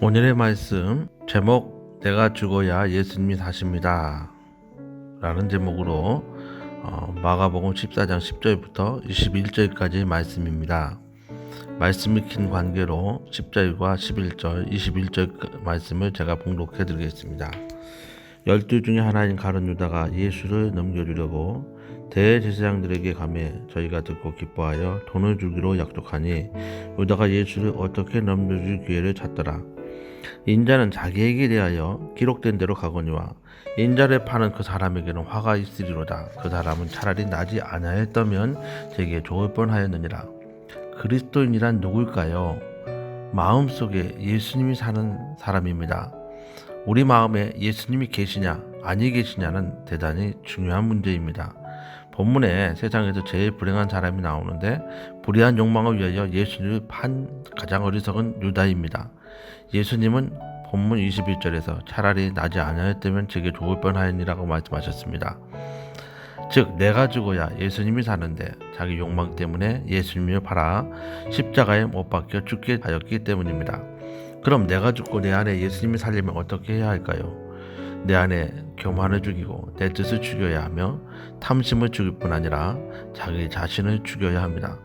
오늘의 말씀 제목 내가 죽어야 예수님이 사십니다 라는 제목으로 마가복음 14장 10절부터 21절까지의 말씀입니다. 말씀이 긴 관계로 10절과 11절, 21절 말씀을 제가 봉독해 드리겠습니다. 12 중에 하나인 가룟 유다가 예수를 넘겨주려고 대제사장들에게 가매 저희가 듣고 기뻐하여 돈을 주기로 약속하니 유다가 예수를 어떻게 넘겨줄 기회를 찾더라. 인자는 자기에게 대하여 기록된 대로 가거니와 인자를 파는 그 사람에게는 화가 있으리로다. 그 사람은 차라리 나지 아니하였다면 제게 좋을 뻔하였느니라. 그리스도인이란 누굴까요? 마음속에 예수님이 사는 사람입니다. 우리 마음에 예수님이 계시냐 아니 계시냐는 대단히 중요한 문제입니다. 본문에 세상에서 제일 불행한 사람이 나오는데 불의한 욕망을 위하여 예수님을 판 가장 어리석은 유다입니다. 예수님은 본문 21절에서 차라리 나지 아니하였다면 제게 좋을 뻔하였니라고 말씀하셨습니다. 즉 내가 죽어야 예수님이 사는데 자기 욕망 때문에 예수님을 팔아 십자가에 못 박혀 죽게 하였기 때문입니다. 그럼 내가 죽고 내 안에 예수님이 살려면 어떻게 해야 할까요? 내 안에 교만을 죽이고 내 뜻을 죽여야 하며 탐심을 죽일 뿐 아니라 자기 자신을 죽여야 합니다.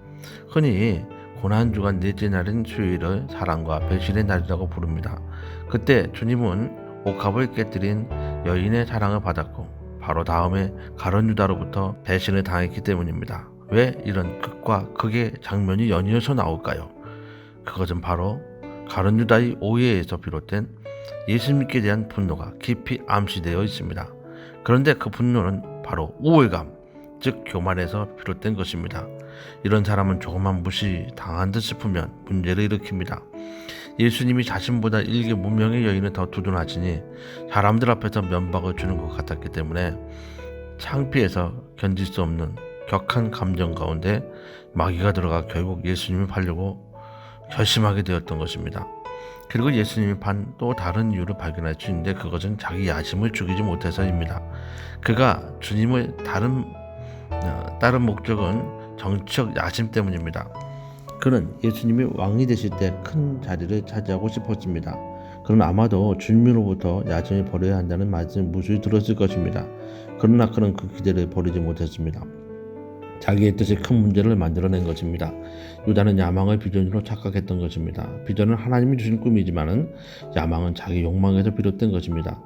흔히 고난주간 넷째 날인 수요일을 사랑과 배신의 날이라고 부릅니다. 그때 주님은 옥합을 깨뜨린 여인의 사랑을 받았고 바로 다음에 가룟 유다로부터 배신을 당했기 때문입니다. 왜 이런 극과 극의 장면이 연이어서 나올까요? 그것은 바로 가룟 유다의 오해에서 비롯된 예수님께 대한 분노가 깊이 암시되어 있습니다. 그런데 그 분노는 바로 우월감, 즉 교만에서 비롯된 것입니다. 이런 사람은 조금만 무시당한 듯 싶으면 문제를 일으킵니다. 예수님이 자신보다 일개 무명의 여인을 더 두둔하시니 사람들 앞에서 면박을 주는 것 같았기 때문에 창피해서 견딜 수 없는 격한 감정 가운데 마귀가 들어가 결국 예수님을 팔려고 결심하게 되었던 것입니다. 그리고 예수님이 판 또 다른 이유를 발견할 수 있는데 그것은 자기 야심을 죽이지 못해서입니다. 그가 주님을 다른 목적은 정치적 야심 때문입니다. 그는 예수님이 왕이 되실 때 큰 자리를 차지하고 싶었습니다. 그는 아마도 주님으로부터 야심을 버려야 한다는 말씀을 무수히 들었을 것입니다. 그러나 그는 그 기대를 버리지 못했습니다. 자기의 뜻이 큰 문제를 만들어낸 것입니다. 유다는 야망을 비전으로 착각했던 것입니다. 비전은 하나님이 주신 꿈이지만은 야망은 자기 욕망에서 비롯된 것입니다.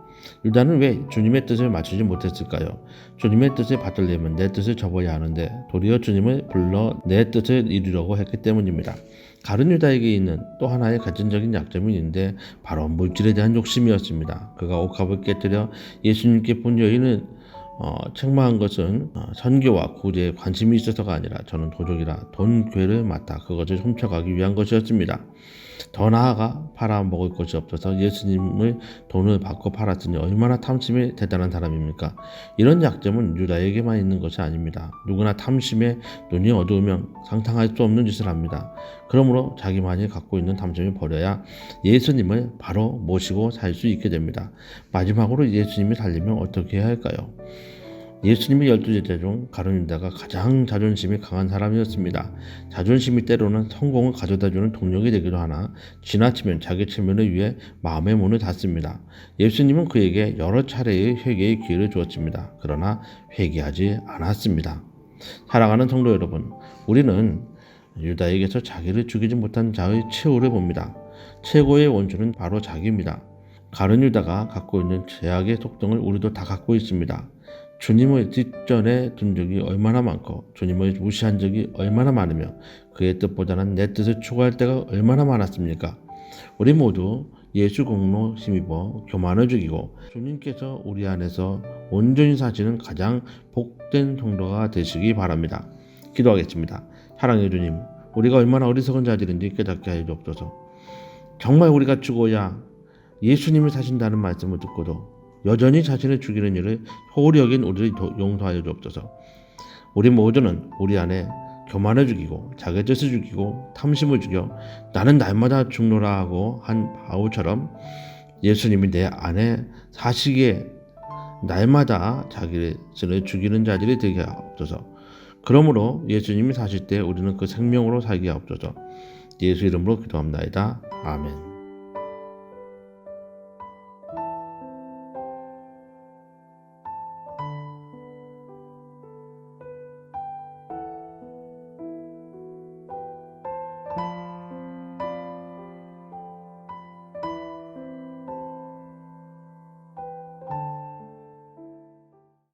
유다는 왜 주님의 뜻을 맞추지 못했을까요? 주님의 뜻을 받으려면 내 뜻을 접어야 하는데 도리어 주님을 불러 내 뜻을 이루려고 했기 때문입니다. 가룟 유다에게 있는 또 하나의 가정적인 약점이 있는데 바로 물질에 대한 욕심이었습니다. 그가 옥합을 깨뜨려 예수님께 본 여인을 책망한 것은 선교와 구제에 관심이 있어서가 아니라 저는 도적이라 돈 괴를 맡아 그것을 훔쳐가기 위한 것이었습니다. 더 나아가 팔아먹을 것이 없어서 예수님을 돈을 받고 팔았으니 얼마나 탐심이 대단한 사람입니까? 이런 약점은 유다에게만 있는 것이 아닙니다. 누구나 탐심에 눈이 어두우면 상상할 수 없는 짓을 합니다. 그러므로 자기만이 갖고 있는 탐심을 버려야 예수님을 바로 모시고 살 수 있게 됩니다. 마지막으로 예수님이 살려면 어떻게 해야 할까요? 예수님의 12제자 중 가룟 유다가 가장 자존심이 강한 사람이었습니다. 자존심이 때로는 성공을 가져다주는 동력이 되기도 하나 지나치면 자기 체면을 위해 마음의 문을 닫습니다. 예수님은 그에게 여러 차례의 회개의 기회를 주었습니다. 그러나 회개하지 않았습니다. 사랑하는 성도 여러분, 우리는 유다에게서 자기를 죽이지 못한 자의 최후를 봅니다. 최고의 원수는 바로 자기입니다. 가룟 유다가 갖고 있는 죄악의 속성을 우리도 다 갖고 있습니다. 주님을 뒷전에 둔 적이 얼마나 많고 주님을 무시한 적이 얼마나 많으며 그의 뜻보다는 내 뜻을 추구할 때가 얼마나 많았습니까? 우리 모두 예수 공로 힘입어 교만을 죽이고 주님께서 우리 안에서 온전히 사시는 가장 복된 성도가 되시기 바랍니다. 기도하겠습니다. 사랑해 주님, 우리가 얼마나 어리석은 자들인지 깨닫게 하여 주옵소서. 정말 우리가 죽어야 예수님이 사신다는 말씀을 듣고도 여전히 자신을 죽이는 일을 소홀히 여긴 우리를 용서하여 주옵소서. 우리 모두는 우리 안에 교만을 죽이고 자기 뜻을 죽이고 탐심을 죽여 나는 날마다 죽노라 하고 한 바울처럼 예수님이 내 안에 사시기에 날마다 자기 뜻을 죽이는 자들이 되게 하옵소서. 그러므로 예수님이 사실 때 우리는 그 생명으로 살게 하옵소서. 예수 이름으로 기도합나이다. 아멘.